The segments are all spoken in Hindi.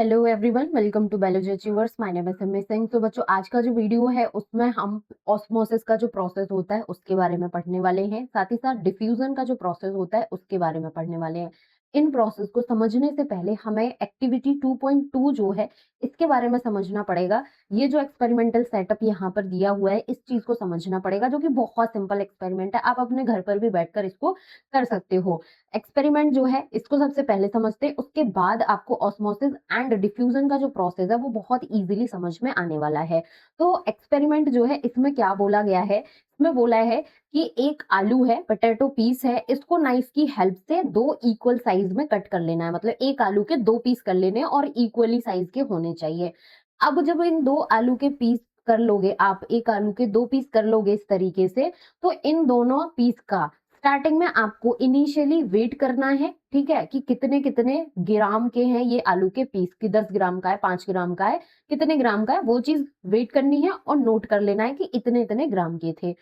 Hello everyone, welcome to biology achievers. My name is Simmi Singh. तो बच्चों, आज का जो वीडियो है उसमें हम ऑस्मोसिस का जो प्रोसेस होता है उसके बारे में पढ़ने वाले हैं। साथ ही साथ डिफ्यूजन का जो प्रोसेस होता है उसके बारे में पढ़ने वाले हैं। इन प्रोसेस को समझने से पहले हमें एक्टिविटी 2.2 जो है इसके बारे में समझना पड़ेगा। ये जो एक्सपेरिमेंटल सेटअप यहाँ पर दिया हुआ है इस चीज को समझना पड़ेगा, जो कि बहुत सिंपल एक्सपेरिमेंट है। आप अपने घर पर भी बैठकर इसको कर सकते हो। एक्सपेरिमेंट जो है इसको सबसे पहले समझते हैं, उसके बाद आपको ऑस्मोसिस एंड डिफ्यूजन का जो प्रोसेस है वो बहुत इजीली समझ में आने वाला है। तो एक्सपेरिमेंट जो है इसमें क्या बोला गया है, इसमें बोला है कि एक आलू है, पोटैटो पीस है, इसको नाइफ की हेल्प से दो इक्वल साइज में कट कर लेना है। मतलब एक आलू के दो पीस कर लेने हैं और इक्वली साइज के होने चाहिए। अब जब इन दो आलू के पीस कर लोगे, आप एक आलू के दो पीस कर लोगे इस तरीके से, तो इन दोनों पीस का स्टार्टिंग में आपको इनिशियली वेट करना है। ठीक है, कि कितने कितने ग्राम के हैं ये आलू के पीस, की 10 ग्राम का है, 5 ग्राम का है, कितने ग्राम का है, वो चीज वेट करनी है और नोट कर लेना है कि इतने इतने ग्राम के थे।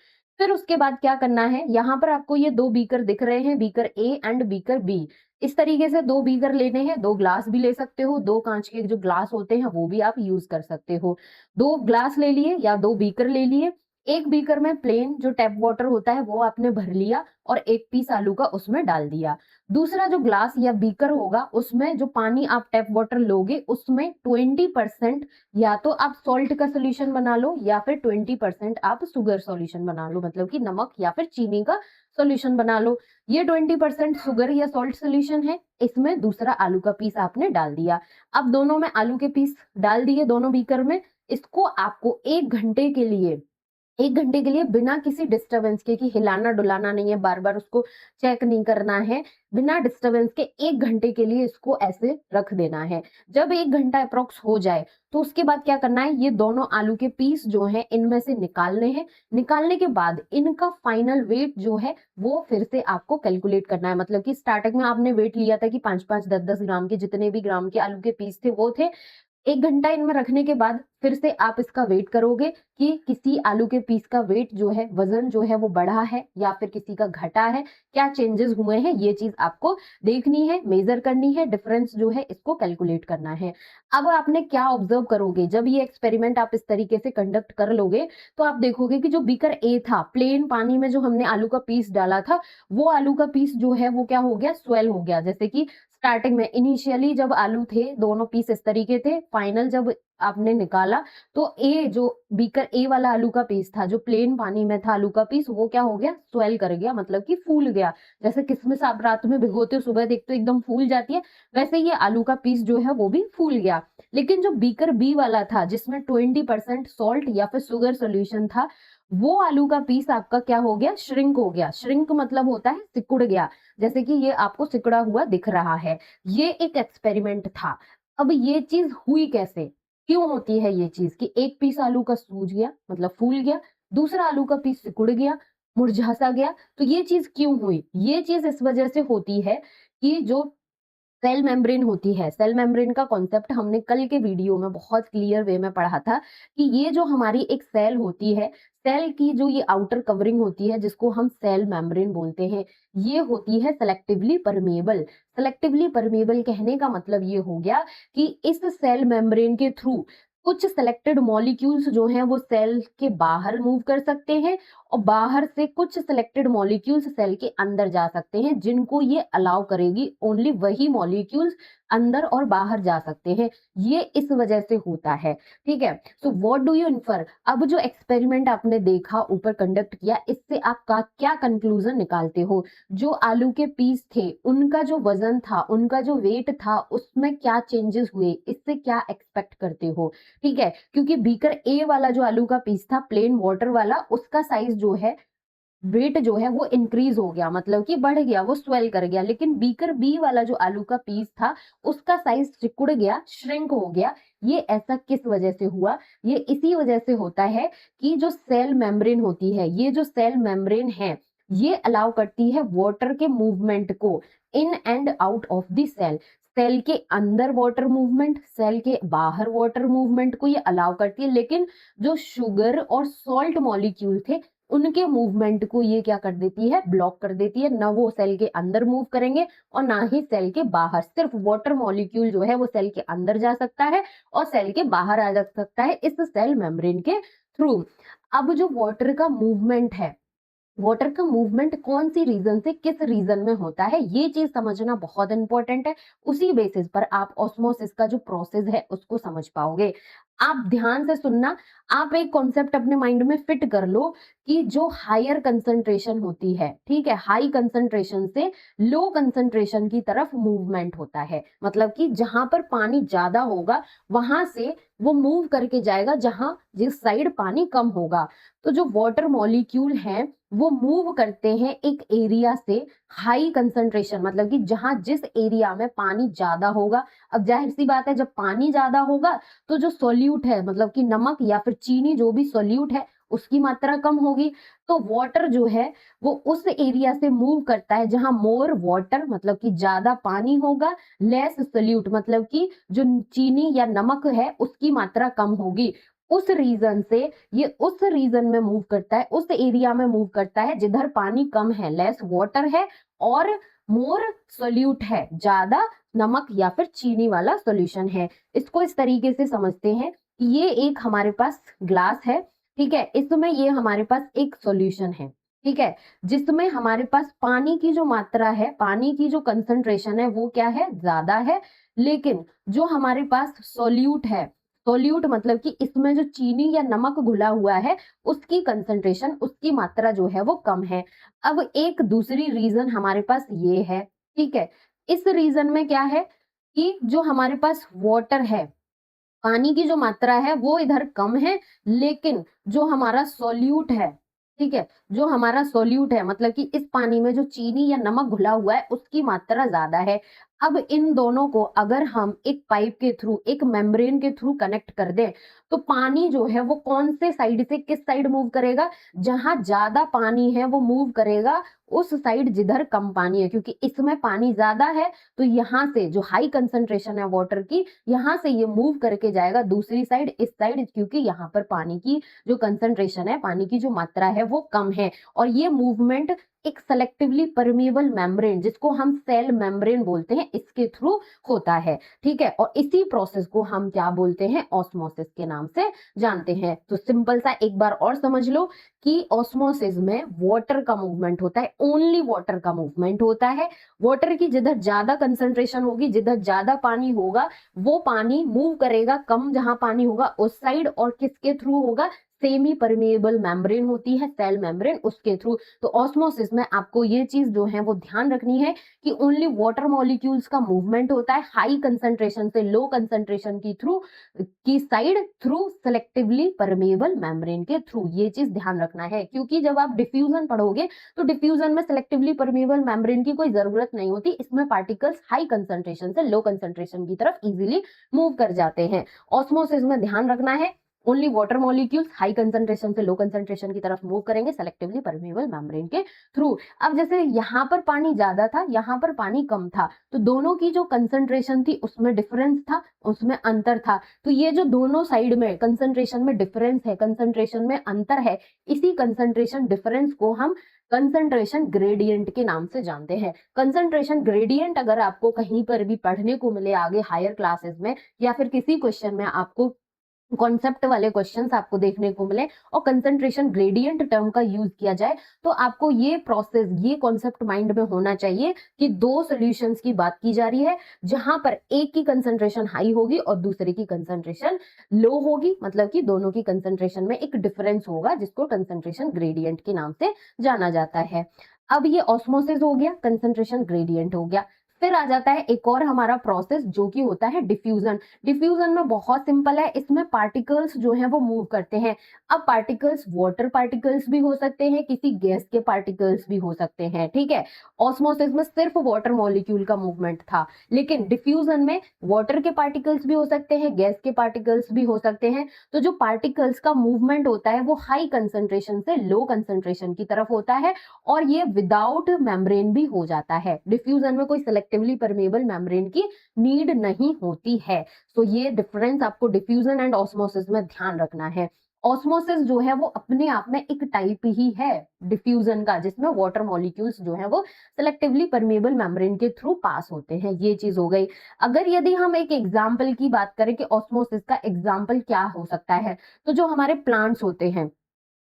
फिर उसके बाद क्या करना है, यहाँ पर आपको ये दो बीकर दिख रहे हैं, beaker A and beaker B. इस तरीके से दो बीकर लेने हैं, दो ग्लास भी ले सकते हो, दो कांच के जो ग्लास होते हैं वो भी आप यूज कर सकते हो। दो ग्लास ले लिए या दो बीकर ले लिए। एक बीकर में प्लेन जो टैप वाटर होता है वो आपने भर लिया और एक पीस आलू का उसमें डाल दिया। दूसरा जो ग्लास या बीकर होगा उसमें जो पानी आप टैप वाटर लोगे उसमें 20% या तो आप सॉल्ट का सोल्यूशन बना लो या फिर 20% आप शुगर सोल्यूशन बना लो, मतलब कि नमक या फिर चीनी का सोल्यूशन बना लो। ये 20% शुगर या सॉल्ट सोल्यूशन है, इसमें दूसरा आलू का पीस आपने डाल दिया। अब दोनों में आलू के पीस डाल दिए दोनों बीकर में। इसको आपको 1 घंटे के लिए बिना किसी डिस्टरबेंस के, कि हिलाना डुलाना नहीं है, बार बार उसको चेक नहीं करना है, बिना डिस्टरबेंस के 1 घंटे के लिए इसको ऐसे रख देना है। जब 1 घंटा अप्रोक्स हो जाए तो उसके बाद क्या करना है, ये दोनों आलू के पीस जो हैं इनमें से निकालने हैं। निकालने के बाद इनका फाइनल वेट जो है वो फिर से आपको कैलकुलेट करना है। मतलब कि स्टार्टिंग में आपने वेट लिया था कि 5-5, 10-10 ग्राम के, जितने भी ग्राम के आलू के पीस थे वो थे। 1 घंटा इनमें रखने के बाद फिर से आप इसका वेट करोगे कि किसी आलू के पीस का वेट जो है, वजन जो है वो बढ़ा है या फिर किसी का घटा है, क्या चेंजेस हुए हैं, ये चीज आपको देखनी है, मेजर करनी है, डिफरेंस जो है इसको कैलकुलेट करना है। अब आपने क्या ऑब्जर्व करोगे, जब ये एक्सपेरिमेंट आप इस तरीके से कंडक्ट कर लोगे तो आप देखोगे कि जो बीकर ए था, प्लेन पानी में जो हमने आलू का पीस डाला था, वो आलू का पीस जो है वो क्या हो गया, स्वेल हो गया। जैसे कि स्टार्टिंग में इनिशियली जब आलू थे दोनों पीस इस तरीके थे, फाइनल जब आपने निकाला तो ए जो बीकर ए वाला आलू का पीस था, जो प्लेन पानी में था आलू का पीस, वो क्या हो गया, स्वेल कर गया, मतलब कि फूल गया। जैसे किसमिस आप रात में भिगोते हो, सुबह देखते हो एकदम फूल जाती है, वैसे ये आलू का पीस जो है वो भी फूल गया। लेकिन जो बीकर बी वाला था जिसमें 20% सॉल्ट या फिर शुगर सोल्यूशन था, वो आलू का पीस आपका क्या हो गया, श्रिंक हो गया। श्रिंक मतलब होता है सिकुड़ गया, जैसे कि ये आपको सिकुड़ा हुआ दिख रहा है। ये एक एक्सपेरिमेंट था। अब ये चीज हुई कैसे, क्यों होती है ये चीज कि एक पीस आलू का सूज गया, मतलब फूल गया, दूसरा आलू का पीस सिकुड़ गया, मुरझा सा गया। तो ये चीज क्यों हुई, ये चीज इस वजह से होती है कि जो सेल मेम्ब्रेन होती है, सेल मेम्ब्रेन का कॉन्सेप्ट हमने कल के वीडियो में बहुत क्लियर वे में पढ़ा था कि ये जो हमारी एक सेल होती है, सेल की जो ये आउटर कवरिंग होती है जिसको हम सेल मेम्ब्रेन बोलते हैं, ये होती है सेलेक्टिवली परमेबल। सेलेक्टिवली परमेबल कहने का मतलब ये हो गया कि इस सेल मेम्ब्रेन के थ्रू कुछ सेलेक्टेड मॉलिक्यूल्स जो हैं वो सेल के बाहर मूव कर सकते हैं और बाहर से कुछ सिलेक्टेड मॉलिक्यूल्स सेल के अंदर जा सकते हैं, जिनको ये अलाउ करेगी, ओनली वही मॉलिक्यूल्स अंदर और बाहर जा सकते हैं। ये इस वजह से होता है। ठीक है, so what do you infer, अब जो एक्सपेरिमेंट आपने देखा, ऊपर कंडक्ट किया, इससे आप क्या कंक्लूजन निकालते हो। जो आलू के पीस थे उनका जो वजन था, उनका जो वेट था, उसमें क्या चेंजेस हुए, इससे क्या एक्सपेक्ट करते हो। ठीक है, क्योंकि बीकर ए वाला जो आलू का पीस था, प्लेन वाटर वाला, उसका साइज जो है, वेट जो है वो इंक्रीज हो गया, मतलब कि बढ़ गया, वो स्वेल कर गया। लेकिन बीकर बी वाला जो आलू का पीस था उसका साइज सिकुड़ गया, श्रिंक हो गया। ये ऐसा किस वजह से हुआ, ये इसी वजह से होता है कि जो सेल मेम्ब्रेन होती है, ये जो सेल मेम्ब्रेन है, ये अलाउ करती है वाटर के मूवमेंट को in and out of the cell. Cell के अंदर वाटर मूवमेंट, सेल के बाहर वाटर मूवमेंट को ये अलाउ करती है। लेकिन जो शुगर और सॉल्ट मॉलिक्यूल थे उनके मूवमेंट को ये क्या कर देती है, ब्लॉक कर देती है। ना वो सेल के अंदर मूव करेंगे और ना ही सेल के बाहर। सिर्फ वाटर मॉलिक्यूल जो है वो सेल के अंदर जा सकता है और सेल के बाहर आ जा सकता है इस सेल मेम्ब्रेन के थ्रू। अब जो वाटर का मूवमेंट है, वाटर का मूवमेंट कौन सी रीजन से किस रीजन में होता है, ये चीज समझना बहुत इंपॉर्टेंट है। उसी बेसिस पर आप ऑस्मोसिस का जो प्रोसेस है उसको समझ पाओगे। आप ध्यान से सुनना। आप एक कॉन्सेप्ट अपने माइंड में फिट कर लो कि जो हायर कंसंट्रेशन होती है, ठीक है, हाई कंसंट्रेशन से लो कंसंट्रेशन की तरफ मूवमेंट होता है। मतलब कि जहां पर पानी ज्यादा होगा वहां से वो मूव करके जाएगा जहां जिस साइड पानी कम होगा। तो जो वाटर मॉलिक्यूल है वो मूव करते हैं एक एरिया से हाई कंसंट्रेशन, मतलब कि जहां जिस एरिया में पानी ज्यादा होगा। अब जाहिर सी बात है, जब पानी ज्यादा होगा तो जो सोल्यूट है, मतलब कि नमक या फिर चीनी, जो भी सोल्यूट है उसकी मात्रा कम होगी। तो वाटर जो है वो उस एरिया से मूव करता है जहां मोर वाटर, मतलब कि ज्यादा पानी होगा, लेस सोल्यूट, मतलब कि जो चीनी या नमक है उसकी मात्रा कम होगी। उस रीजन से ये उस रीजन में मूव करता है, उस एरिया में मूव करता है जिधर पानी कम है, लेस वाटर है, और मोर सोल्यूट है, ज्यादा नमक या फिर चीनी वाला सॉल्यूशन है। इसको इस तरीके से समझते हैं कि ये एक हमारे पास ग्लास है, ठीक है, इसमें ये हमारे पास एक सॉल्यूशन है, ठीक है, जिसमें हमारे पास पानी की जो मात्रा है, पानी की जो कंसंट्रेशन है वो क्या है, ज्यादा है। लेकिन जो हमारे पास सोल्यूट है, सोल्यूट मतलब कि इसमें जो चीनी या नमक घुला हुआ है उसकी कंसंट्रेशन, उसकी मात्रा जो है वो कम है। अब एक दूसरी रीजन हमारे पास ये है, ठीक है, इस रीजन में क्या है कि जो हमारे पास वाटर है, पानी की जो मात्रा है वो इधर कम है, लेकिन जो हमारा सोल्यूट है, ठीक है, जो हमारा सोल्यूट है मतलब कि इस पानी में जो चीनी या नमक घुला हुआ है उसकी मात्रा ज्यादा है। अब इन दोनों को अगर हम एक पाइप के थ्रू, एक मेम्ब्रेन के थ्रू कनेक्ट कर दें तो पानी जो है वो कौन से साइड से किस साइड मूव करेगा, जहां ज्यादा पानी है वो मूव करेगा उस साइड जिधर कम पानी है। क्योंकि इसमें पानी ज्यादा है तो यहाँ से जो हाई कंसंट्रेशन है वाटर की, यहाँ से ये मूव करके जाएगा दूसरी साइड, इस साइड, क्योंकि यहाँ पर पानी की जो कंसंट्रेशन है, पानी की जो मात्रा है वो कम है। और ये मूवमेंट एक सेलेक्टिवली परमेबल मेम्ब्रेन, जिसको हम सेल मेम्ब्रेन बोलते हैं, इसके थ्रू होता है, ठीक है। और इसी प्रोसेस को हम क्या बोलते हैं, ऑस्मोसिस के नाम से जानते हैं। तो सिंपल सा एक बार और समझ लो कि ऑस्मोसिस में वाटर का मूवमेंट होता है, ओनली वाटर का मूवमेंट होता है। वाटर की जिधर ज्यादा कंसंट्रेशन होगी, जिधर ज्यादा पानी होगा, वो पानी मूव करेगा कम जहां पानी होगा उस साइड, और किसके थ्रू होगा, सेमी परमेएबल मेम्ब्रेन होती है सेल मेम्ब्रेन, उसके थ्रू। तो ऑस्मोसिस में आपको ये चीज जो है वो ध्यान रखनी है कि ओनली वाटर मॉलिक्यूल्स का मूवमेंट होता है हाई कंसंट्रेशन से लो कंसंट्रेशन की थ्रू की side, through selectively permeable membrane के थ्रू। ये चीज ध्यान रखना है, क्योंकि जब आप डिफ्यूजन पढ़ोगे तो डिफ्यूजन में सेलेक्टिवली परमेएबल मेम्ब्रेन की कोई जरूरत नहीं होती। इसमें पार्टिकल्स हाई कंसंट्रेशन से लो कंसंट्रेशन की तरफ इजीली मूव कर जाते हैं। ऑस्मोसिस में ध्यान रखना है, only water molecules high concentration से लो कंसंट्रेशन की तरफ मूव करेंगे सेलेक्टिवली परमेएबल मेम्ब्रेन के थ्रू। अब जैसे यहाँ पर पानी ज्यादा था, यहाँ पर पानी कम था, तो दोनों की जो कंसंट्रेशन थी उसमें डिफरेंस था, उसमें अंतर था। तो ये जो दोनों साइड में कंसंट्रेशन में डिफरेंस है, कंसंट्रेशन में अंतर है, इसी कंसंट्रेशन डिफरेंस को हम कंसंट्रेशन ग्रेडियंट के नाम से जानते हैं। कंसंट्रेशन ग्रेडियंट अगर आपको कहीं पर भी पढ़ने को मिले आगे हायर क्लासेस में, या फिर किसी क्वेश्चन में आपको कॉन्सेप्ट वाले क्वेश्चंस आपको देखने को मिले और कंसंट्रेशन ग्रेडियंट टर्म का यूज किया जाए, तो आपको ये प्रोसेस, ये कॉन्सेप्ट माइंड में होना चाहिए कि दो सॉल्यूशंस की बात की जा रही है, जहां पर एक की कंसंट्रेशन हाई होगी और दूसरे की कंसंट्रेशन लो होगी। मतलब कि दोनों की कंसंट्रेशन में एक डिफरेंस होगा, जिसको कंसंट्रेशन ग्रेडियंट के नाम से जाना जाता है। अब ये ऑस्मोसिस हो गया, कंसंट्रेशन ग्रेडियंट हो गया। फिर आ जाता है एक और हमारा प्रोसेस जो कि होता है डिफ्यूजन। डिफ्यूजन में बहुत सिंपल है, इसमें पार्टिकल्स जो है वो मूव करते हैं। अब पार्टिकल्स वाटर पार्टिकल्स भी हो सकते हैं, किसी गैस के पार्टिकल्स भी हो सकते हैं, ठीक है। ऑस्मोसिस में सिर्फ वाटर मॉलिक्यूल का मूवमेंट था, लेकिन डिफ्यूजन में वाटर के पार्टिकल्स भी हो सकते हैं, गैस के पार्टिकल्स भी हो सकते हैं। तो जो पार्टिकल्स का मूवमेंट होता है वो हाई कंसंट्रेशन से लो कंसंट्रेशन की तरफ होता है, और ये विदाउट मेम्ब्रेन भी हो जाता है। डिफ्यूजन में कोई सेलेक्टिवली परमेएबल मेम्ब्रेन की नीड नहीं होती है। तो ये डिफरेंस आपको डिफ्यूजन एंड ऑस्मोसिस में ध्यान रखना है। ऑस्मोसिस जो है वो अपने आप में एक टाइप ही है डिफ्यूजन का, जिसमें वाटर मॉलिक्यूल्स जो है वो सिलेक्टिवली परमेबल मेम्ब्रेन के थ्रू पास होते हैं। ये चीज हो गई। अगर यदि हम एक एग्जाम्पल की बात करें कि ऑस्मोसिस का एग्जाम्पल क्या हो सकता है, तो जो हमारे प्लांट्स होते हैं,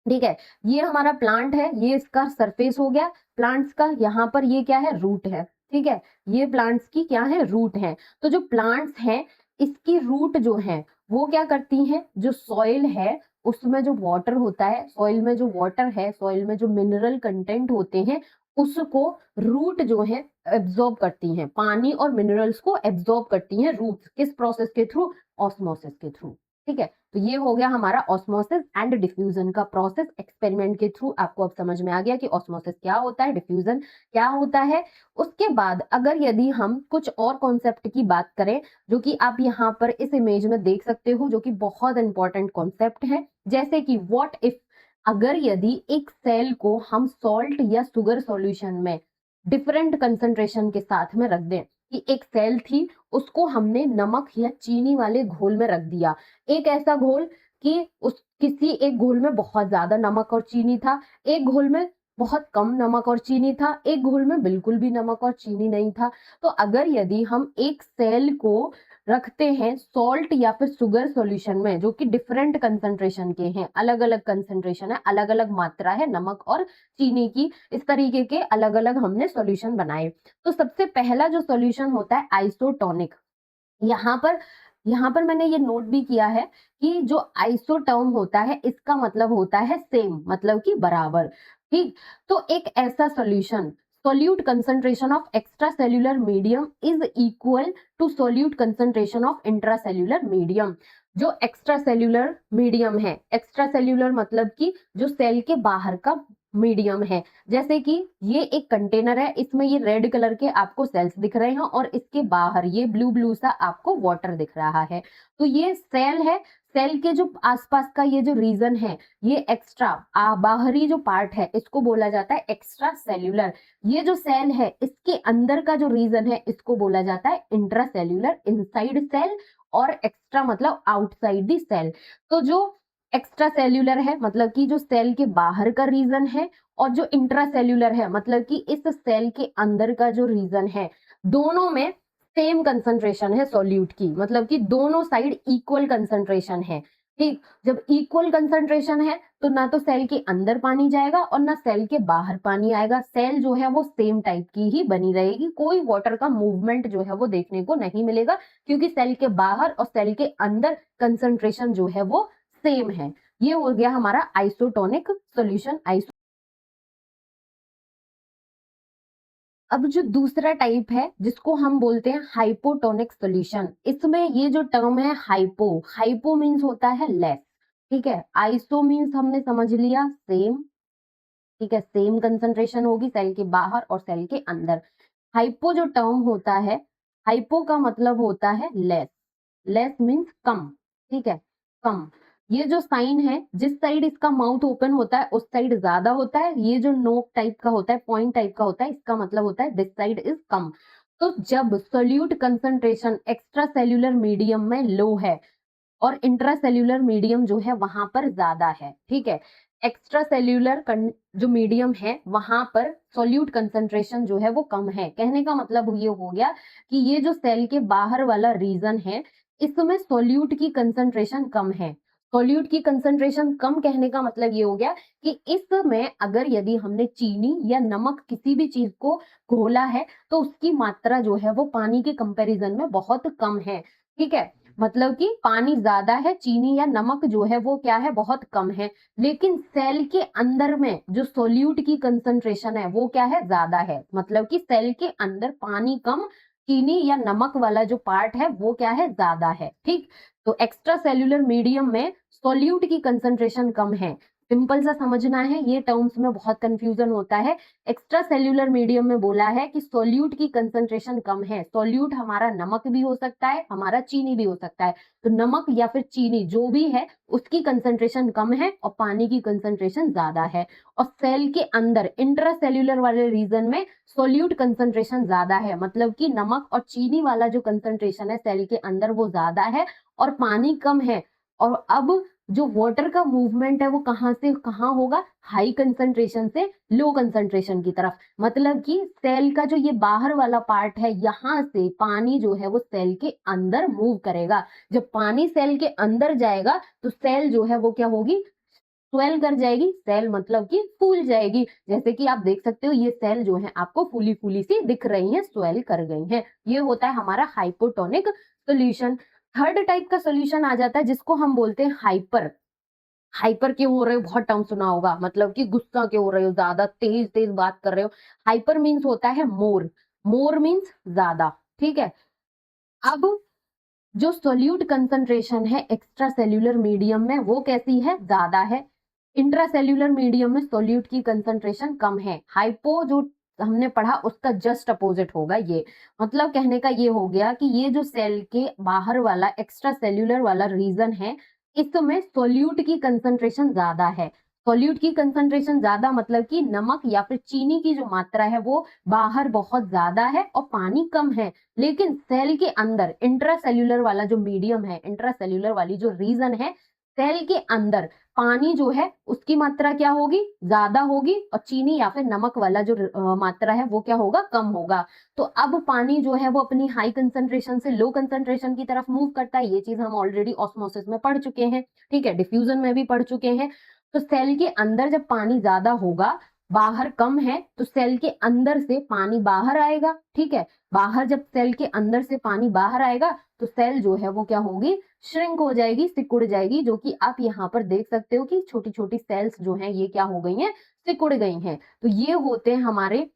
ठीक है, ये हमारा प्लांट है, ये इसका सरफेस हो गया प्लांट्स का, यहाँ पर ये क्या है, रूट है, ठीक है, ये प्लांट्स की क्या है, रूट है। तो जो प्लांट्स हैं, इसकी रूट जो है वो क्या करती हैं, जो सॉइल है उसमें जो वाटर होता है, सॉइल में जो वाटर है, सॉइल में जो मिनरल कंटेंट होते हैं, उसको रूट जो है एब्जॉर्ब करती हैं, पानी और मिनरल्स को एब्जॉर्ब करती हैं रूट्स, किस प्रोसेस के थ्रू, ऑस्मोसिस के थ्रू। ठीक है, तो ये हो गया हमारा ऑस्मोसिस एंड डिफ्यूजन का प्रोसेस। एक्सपेरिमेंट के थ्रू आपको अब समझ में आ गया कि ऑस्मोसिस क्या होता है, डिफ्यूजन क्या होता है। उसके बाद अगर यदि हम कुछ और कॉन्सेप्ट की बात करें, जो कि आप यहाँ पर इस इमेज में देख सकते हो, जो कि बहुत इंपॉर्टेंट कॉन्सेप्ट है, जैसे कि व्हाट इफ, अगर यदि एक सेल को हम सॉल्ट या शुगर सॉल्यूशन में डिफरेंट कंसंट्रेशन के साथ में रख दें, कि एक सेल थी, उसको हमने नमक या चीनी वाले घोल में रख दिया, एक ऐसा घोल कि उस किसी एक घोल में बहुत ज्यादा नमक और चीनी था, एक घोल में बहुत कम नमक और चीनी था, एक घोल में बिल्कुल भी नमक और चीनी नहीं था। तो अगर यदि हम एक सेल को रखते हैं सॉल्ट या फिर शुगर सॉल्यूशन में, जो कि डिफरेंट कंसंट्रेशन के हैं, अलग अलग कंसंट्रेशन है, अलग अलग मात्रा है नमक और चीनी की, इस तरीके के अलग अलग हमने सॉल्यूशन बनाए। तो सबसे पहला जो सॉल्यूशन होता है आइसोटोनिक। यहाँ पर मैंने ये नोट भी किया है कि जो आइसो टर्म होता है, इसका मतलब होता है सेम, मतलब कि बराबर। ठीक, तो एक ऐसा solution, solute concentration of extracellular medium is equal to solute concentration of intracellular medium। जो एक्स्ट्रासेल्यूलर मीडियम है, एक्स्ट्रासेल्यूलर मतलब कि जो सेल के बाहर का मीडियम है, जैसे कि ये एक कंटेनर है, इसमें ये रेड कलर के आपको सेल्स दिख रहे हैं और इसके बाहर ये ब्लू ब्लू सा आपको वाटर दिख रहा है। तो ये सेल है, सेल के जो आसपास का ये जो रीजन है, ये एक्स्ट्रा बाहरी जो पार्ट है, इसको बोला जाता है एक्स्ट्रा सेल्यूलर। ये जो सेल है, इसके अंदर का जो रीजन है, इसको बोला जाता है इंट्रासेल्यूलर, इनसाइड सेल, और एक्स्ट्रा मतलब आउटसाइड दी सेल। तो जो एक्स्ट्रा सेल्यूलर है मतलब कि जो सेल के बाहर का रीजन है, और जो इंट्रासेल्यूलर है मतलब कि इस सेल के अंदर का जो रीजन है, दोनों में सेम कंसंट्रेशन है सॉल्यूट की, मतलब कि दोनों साइड इक्वल कंसंट्रेशन है। ठीक, जब इक्वल कंसंट्रेशन है तो ना तो सेल के अंदर पानी जाएगा और ना सेल के बाहर पानी आएगा, सेल जो है वो सेम टाइप की ही बनी रहेगी, कोई वाटर का मूवमेंट जो है वो देखने को नहीं मिलेगा, क्योंकि सेल के बाहर और सेल के अंदर कंसंट्रेशन जो है वो सेम है। ये हो गया हमारा आइसोटोनिक सॉल्यूशन। अब जो दूसरा टाइप है जिसको हम बोलते हैं हाइपोटोनिक सॉल्यूशन, इसमें ये जो टर्म है हाइपो, हाइपो मीन्स होता है लेस, ठीक है, आइसो मीन्स हमने समझ लिया सेम, ठीक है, सेम कंसंट्रेशन होगी सेल के बाहर और सेल के अंदर। हाइपो जो टर्म होता है, हाइपो का मतलब होता है लेस, लेस मीन्स कम, ठीक है, कम। ये जो साइन है, जिस साइड इसका माउथ ओपन होता है उस साइड ज्यादा होता है, ये जो नोक टाइप का होता है, पॉइंट टाइप का होता है, इसका मतलब होता है दिस साइड इज कम। तो जब solute concentration extra cellular medium में लो है और इंट्रासेल्यूलर मीडियम जो है वहां पर ज्यादा है, ठीक है, एक्स्ट्रा सेल्यूलर जो मीडियम है वहां पर सोल्यूट कंसंट्रेशन जो है वो कम है। कहने का मतलब ये हो गया कि ये जो सेल के बाहर वाला रीजन है, इसमें सोल्यूट की कंसंट्रेशन कम है। सोल्यूट की कंसंट्रेशन कम कहने का मतलब ये हो गया कि इसमें अगर यदि हमने चीनी या नमक किसी भी चीज को घोला है, तो उसकी मात्रा जो है वो पानी के कंपैरिजन में बहुत कम है, ठीक है, मतलब कि पानी ज्यादा है, चीनी या नमक जो है वो क्या है, बहुत कम है। लेकिन सेल के अंदर में जो सोल्यूट की कंसंट्रेशन है वो क्या है, ज्यादा है, मतलब कि सेल के अंदर पानी कम, चीनी या नमक वाला जो पार्ट है वो क्या है, ज्यादा है। ठीक, तो एक्स्ट्रा सेल्यूलर मीडियम में सोल्यूट की कंसंट्रेशन कम है। सिंपल सा समझना है, ये टर्म्स में बहुत कंफ्यूजन होता है। एक्स्ट्रा सेल्यूलर मीडियम में बोला है कि सोल्यूट की कंसंट्रेशन कम है। सोल्यूट हमारा नमक भी हो सकता है, हमारा चीनी भी हो सकता है, तो नमक या फिर चीनी जो भी है उसकी कंसंट्रेशन कम है और पानी की कंसंट्रेशन ज्यादा है। और सेल के अंदर इंट्रासेल्यूलर वाले रीजन में सोल्यूट कंसंट्रेशन ज्यादा है, मतलब कि नमक और चीनी वाला जो कंसंट्रेशन है सेल के अंदर वो ज्यादा है और पानी कम है। और अब जो वाटर का मूवमेंट है वो कहाँ से कहाँ होगा, हाई कंसंट्रेशन से लो कंसंट्रेशन की तरफ। मतलब कि सेल का जो ये बाहर वाला पार्ट है, यहाँ से पानी जो है वो सेल के अंदर मूव करेगा। जब पानी सेल के अंदर जाएगा तो सेल जो है वो क्या होगी, स्वेल कर जाएगी। सेल मतलब कि फूल जाएगी। जैसे कि आप देख सकते हो ये सेल जो है आपको फूली फूली सी दिख रही है, स्वेल कर गई है। ये होता है हमारा हाइपोटोनिक सोल्यूशन। थर्ड टाइप का सोल्यूशन आ जाता है जिसको हम बोलते हैं हाइपर। हाइपर क्यों हो रहे हो, बहुत टर्म सुना होगा, मतलब कि गुस्सा क्यों हो रहे हो, ज्यादा तेज तेज बात कर रहे हो। हाइपर मीन्स होता है मोर। मोर मीन्स ज्यादा। ठीक है। अब जो सोल्यूट कंसंट्रेशन है एक्स्ट्रा सेल्यूलर मीडियम में वो कैसी है, ज्यादा है। इंट्रा सेल्यूलर मीडियम में सोल्यूट की कंसंट्रेशन कम है। हाइपो जो हमने पढ़ा उसका जस्ट अपोजिट होगा ये। मतलब कहने का ये हो गया कि ये जो सेल के बाहर वाला एक्स्ट्रा सेल्यूलर वाला रीजन है, इसमें सोल्यूट की कंसंट्रेशन ज्यादा है। सोल्यूट की कंसंट्रेशन ज्यादा मतलब कि नमक या फिर चीनी की जो मात्रा है वो बाहर बहुत ज्यादा है और पानी कम है। लेकिन सेल के अंदर इंट्रा सेल्यूलर वाला जो मीडियम है, इंट्रा सेल्यूलर वाली जो रीजन है, सेल के अंदर पानी जो है उसकी मात्रा क्या होगी, ज्यादा होगी, और चीनी या फिर नमक वाला जो मात्रा है वो क्या होगा, कम होगा। तो अब पानी जो है वो अपनी हाई कंसंट्रेशन से लो कंसंट्रेशन की तरफ मूव करता है। ये चीज हम ऑलरेडी ऑस्मोसिस में पढ़ चुके हैं। ठीक है, डिफ्यूजन में भी पढ़ चुके हैं। तो सेल के अंदर जब पानी ज्यादा होगा, बाहर कम है, तो सेल के अंदर से पानी बाहर आएगा। ठीक है। बाहर जब सेल के अंदर से पानी बाहर आएगा तो सेल जो है वो क्या होगी, श्रिंक हो जाएगी, सिकुड़ जाएगी। जो कि आप यहाँ पर देख सकते हो कि छोटी छोटी सेल्स जो हैं ये क्या हो गई हैं, सिकुड़ गई हैं। तो ये होते हैं हमारे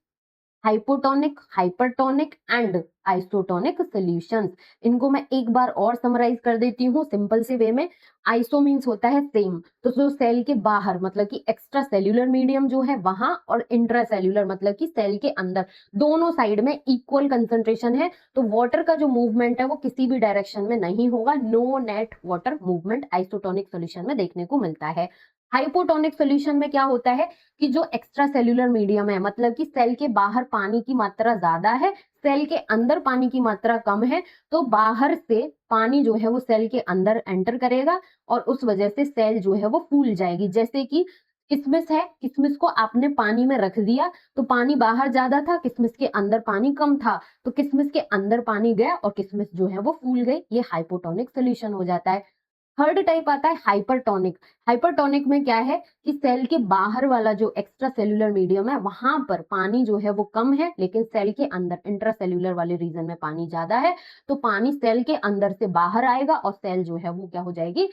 hypotonic, hypertonic and isotonic solutions. इनको मैं एक बार और समराइज कर देती हूँ सिंपल से वे में। आइसो मीन्स होता है सेम, तो जो सेल के बाहर मतलब कि एक्स्ट्रा सेल्यूलर मीडियम जो है वहां, और इंट्रा सेल्यूलर मतलब कि सेल के अंदर, दोनों साइड में इक्वल कंसंट्रेशन है। तो वाटर का जो मूवमेंट है वो किसी भी डायरेक्शन में नहीं होगा। No net water movement isotonic solution में देखने को मिलता है। हाइपोटोनिक सोल्यूशन में क्या होता है कि जो एक्स्ट्रा सेल्यूलर मीडियम है, मतलब कि सेल के बाहर पानी की मात्रा ज्यादा है, सेल के अंदर पानी की मात्रा कम है, तो बाहर से पानी जो है वो सेल के अंदर एंटर करेगा और उस वजह से सेल जो है वो फूल जाएगी। जैसे कि किशमिश है, किशमिश को आपने पानी में रख दिया तो पानी बाहर ज्यादा था, किशमिश के अंदर पानी कम था, तो किशमिश के अंदर पानी गया और किशमिश जो है वो फूल गई। ये हाइपोटोनिक सोल्यूशन हो जाता है। थर्ड टाइप आता है हाइपरटोनिक। हाइपरटोनिक में क्या है कि सेल के बाहर वाला जो एक्स्ट्रा सेल्यूलर मीडियम है वहां पर पानी जो है वो कम है, लेकिन सेल के अंदर इंट्रा सेल्यूलर वाले रीजन में पानी ज्यादा है। तो पानी सेल के अंदर से बाहर आएगा और सेल जो है वो क्या हो जाएगी,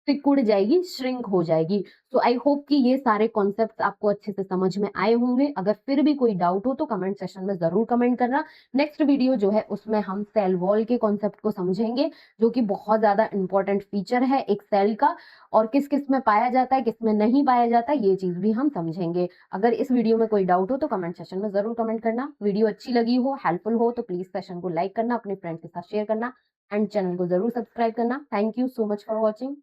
सिकुड़ जाएगी, श्रिंक हो जाएगी। सो आई होप कि ये सारे कॉन्सेप्ट्स आपको अच्छे से समझ में आए होंगे। अगर फिर भी कोई डाउट हो तो कमेंट सेक्शन में जरूर कमेंट करना। नेक्स्ट वीडियो जो है उसमें हम सेल वॉल के कॉन्सेप्ट को समझेंगे, जो कि बहुत ज्यादा इंपॉर्टेंट फीचर है एक सेल का, और किस किस में पाया जाता है, किस में नहीं पाया जाता, ये चीज भी हम समझेंगे। अगर इस वीडियो में कोई डाउट हो तो कमेंट सेक्शन में जरूर कमेंट करना। वीडियो अच्छी लगी हो, हेल्पफुल हो तो प्लीज सेशन को लाइक करना, अपने फ्रेंड्स के साथ शेयर करना एंड चैनल को जरूर सब्सक्राइब करना। Thank you so much for watching.